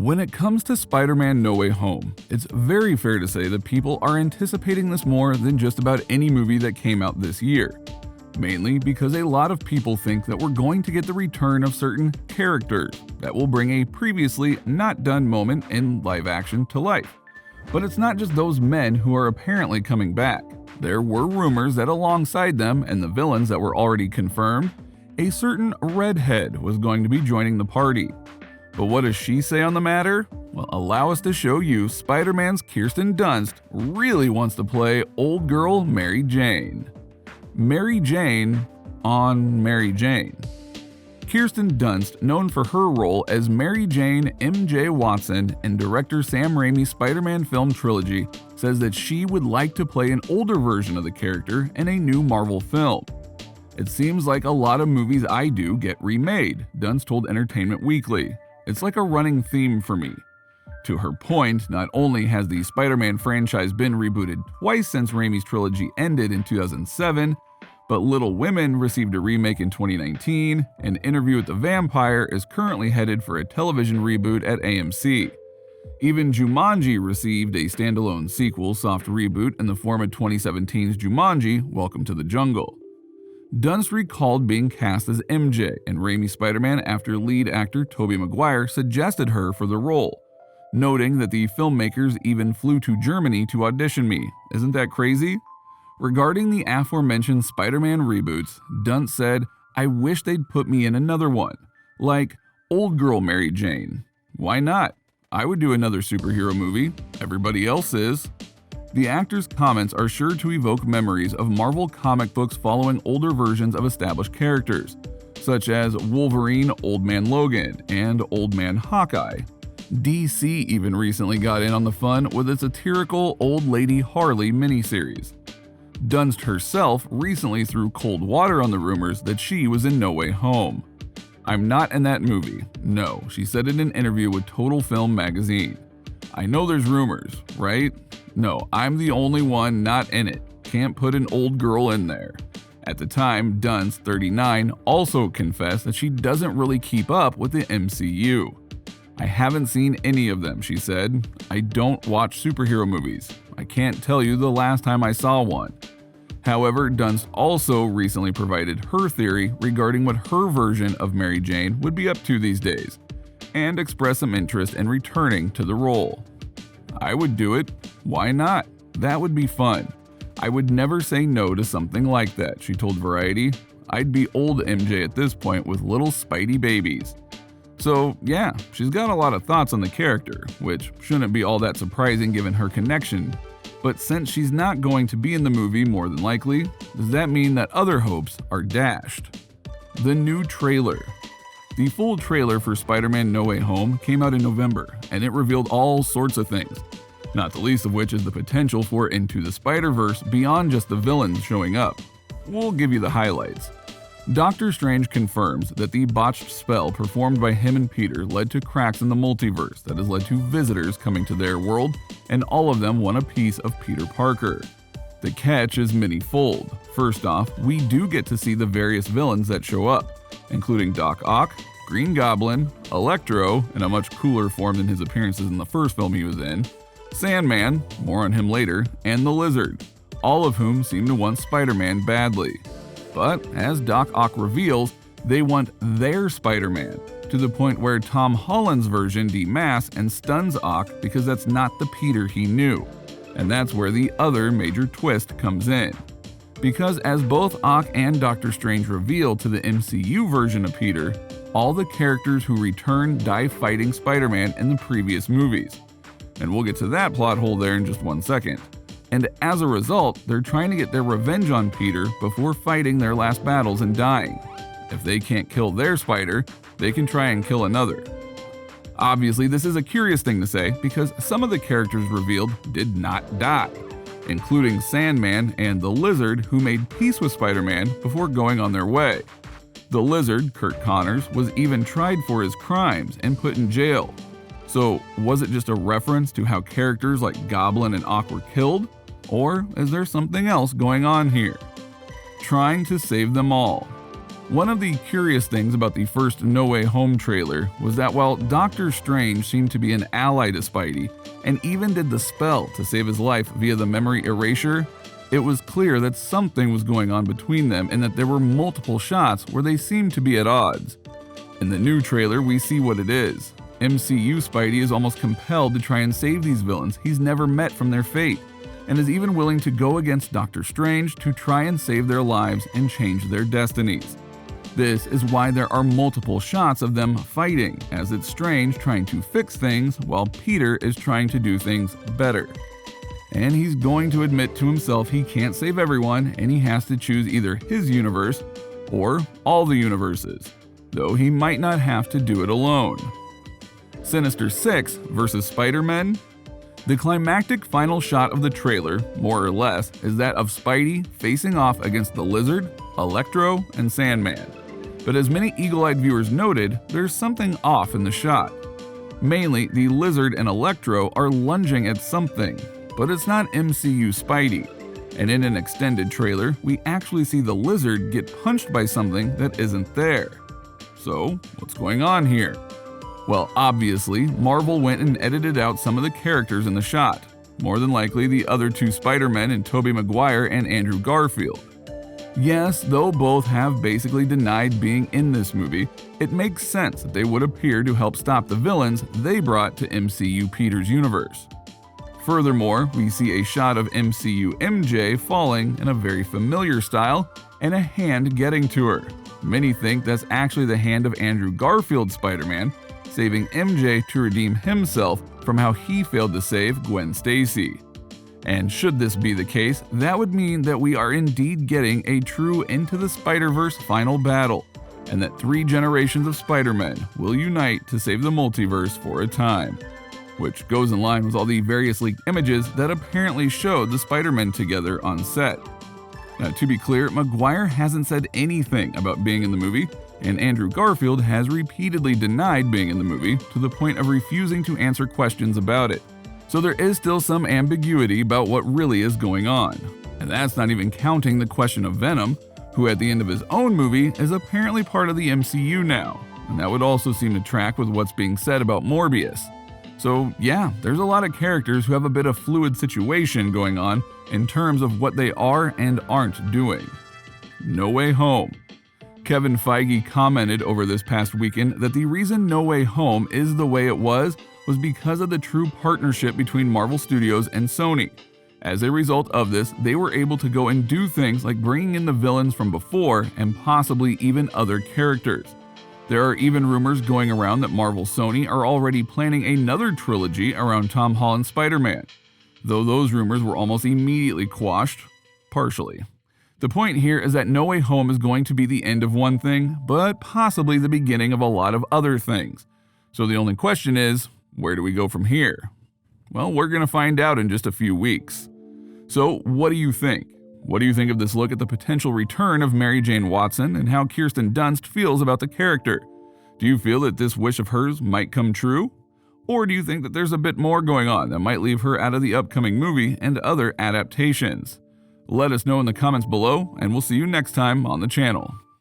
When it comes to Spider-Man No Way Home, it's very fair to say that people are anticipating this more than just about any movie that came out this year. Mainly because a lot of people think that we're going to get the return of certain characters that will bring a previously not done moment in live action to life. But it's not just those men who are apparently coming back. There were rumors that alongside them and the villains that were already confirmed, a certain redhead was going to be joining the party. But what does she say on the matter? Well, allow us to show you Spider-Man's Kirsten Dunst really wants to play old girl Mary Jane. Mary Jane on Mary Jane. Kirsten Dunst, known for her role as Mary Jane MJ Watson in director Sam Raimi's Spider-Man film trilogy, says that she would like to play an older version of the character in a new Marvel film. It seems like a lot of movies I do get remade, Dunst told Entertainment Weekly. It's like a running theme for me. To her point, not only has the Spider-Man franchise been rebooted twice since Raimi's trilogy ended in 2007, but Little Women received a remake in 2019, and Interview with the Vampire is currently headed for a television reboot at AMC. Even Jumanji received a standalone sequel soft reboot in the form of 2017's Jumanji: Welcome to the Jungle. Dunst recalled being cast as MJ in Raimi's Spider-Man after lead actor Tobey Maguire suggested her for the role, noting that the filmmakers even flew to Germany to audition me. Isn't that crazy? Regarding the aforementioned Spider-Man reboots, Dunst said, "I wish they'd put me in another one, like Old Girl Mary Jane. Why not? I would do another superhero movie. Everybody else is." The actor's comments are sure to evoke memories of Marvel comic books following older versions of established characters, such as Wolverine Old Man Logan and Old Man Hawkeye. DC even recently got in on the fun with its satirical Old Lady Harley miniseries. Dunst herself recently threw cold water on the rumors that she was in No Way Home. "I'm not in that movie, no," she said in an interview with Total Film magazine. "I know there's rumors, right? No, I'm the only one not in it. Can't put an old girl in there." At the time, Dunst, 39, also confessed that she doesn't really keep up with the MCU. "I haven't seen any of them," she said. "I don't watch superhero movies. I can't tell you the last time I saw one." However, Dunst also recently provided her theory regarding what her version of Mary Jane would be up to these days, and expressed some interest in returning to the role. "I would do it. Why not? That would be fun. I would never say no to something like that," she told Variety. "I'd be old MJ at this point with little Spidey babies." So yeah, she's got a lot of thoughts on the character, which shouldn't be all that surprising given her connection. But since she's not going to be in the movie more than likely, does that mean that other hopes are dashed? The new trailer. The full trailer for Spider-Man No Way Home came out in November, and it revealed all sorts of things, not the least of which is the potential for Into the Spider-Verse beyond just the villains showing up. We'll give you the highlights. Doctor Strange confirms that the botched spell performed by him and Peter led to cracks in the multiverse that has led to visitors coming to their world, and all of them want a piece of Peter Parker. The catch is many-fold. First off, we do get to see the various villains that show up, including Doc Ock, Green Goblin, Electro, in a much cooler form than his appearances in the first film he was in, Sandman, more on him later, and the Lizard, all of whom seem to want Spider-Man badly. But, as Doc Ock reveals, they want their Spider-Man, to the point where Tom Holland's version demasks and stuns Ock because that's not the Peter he knew. And that's where the other major twist comes in. Because as both Ock and Doctor Strange reveal to the MCU version of Peter, all the characters who return die fighting Spider-Man in the previous movies. And we'll get to that plot hole there in just one second. And as a result, they're trying to get their revenge on Peter before fighting their last battles and dying. If they can't kill their spider, they can try and kill another. Obviously, this is a curious thing to say because some of the characters revealed did not die, including Sandman and the Lizard, who made peace with Spider-Man before going on their way. The Lizard, Kurt Connors, was even tried for his crimes and put in jail. So was it just a reference to how characters like Goblin and Ock were killed? Or is there something else going on here? Trying to save them all. One of the curious things about the first No Way Home trailer was that while Doctor Strange seemed to be an ally to Spidey, and even did the spell to save his life via the memory erasure, it was clear that something was going on between them and that there were multiple shots where they seemed to be at odds. In the new trailer, we see what it is. MCU Spidey is almost compelled to try and save these villains he's never met from their fate, and is even willing to go against Doctor Strange to try and save their lives and change their destinies. This is why there are multiple shots of them fighting, as it's Strange trying to fix things while Peter is trying to do things better. And he's going to admit to himself he can't save everyone and he has to choose either his universe or all the universes, though he might not have to do it alone. Sinister Six versus Spider-Man. The climactic final shot of the trailer, more or less, is that of Spidey facing off against the Lizard, Electro, and Sandman. But as many eagle-eyed viewers noted, there's something off in the shot. Mainly, the Lizard and Electro are lunging at something, but it's not MCU Spidey. And in an extended trailer, we actually see the Lizard get punched by something that isn't there. So, what's going on here? Well, obviously, Marvel went and edited out some of the characters in the shot, more than likely the other two Spider-Men in Tobey Maguire and Andrew Garfield. Yes, though both have basically denied being in this movie, it makes sense that they would appear to help stop the villains they brought to MCU Peter's universe. Furthermore, we see a shot of MCU MJ falling in a very familiar style, and a hand getting to her. Many think that's actually the hand of Andrew Garfield's Spider-Man, saving MJ to redeem himself from how he failed to save Gwen Stacy. And should this be the case, that would mean that we are indeed getting a true Into the Spider-Verse final battle, and that 3 generations of Spider-Men will unite to save the multiverse for a time. Which goes in line with all the various leaked images that apparently showed the Spider-Men together on set. Now, to be clear, Maguire hasn't said anything about being in the movie, and Andrew Garfield has repeatedly denied being in the movie to the point of refusing to answer questions about it. So there is still some ambiguity about what really is going on. And that's not even counting the question of Venom, who at the end of his own movie is apparently part of the MCU now, and that would also seem to track with what's being said about Morbius. So yeah, there's a lot of characters who have a bit of fluid situation going on in terms of what they are and aren't doing. No Way Home. Kevin Feige commented over this past weekend that the reason No Way Home is the way it was because of the true partnership between Marvel Studios and Sony. As a result of this, they were able to go and do things like bringing in the villains from before and possibly even other characters. There are even rumors going around that Marvel Sony are already planning another trilogy around Tom Holland's Spider-Man, though those rumors were almost immediately quashed, partially. The point here is that No Way Home is going to be the end of one thing, but possibly the beginning of a lot of other things. So the only question is, where do we go from here? Well, we're going to find out in just a few weeks. So what do you think? What do you think of this look at the potential return of Mary Jane Watson and how Kirsten Dunst feels about the character? Do you feel that this wish of hers might come true? Or do you think that there's a bit more going on that might leave her out of the upcoming movie and other adaptations? Let us know in the comments below, and we'll see you next time on the channel.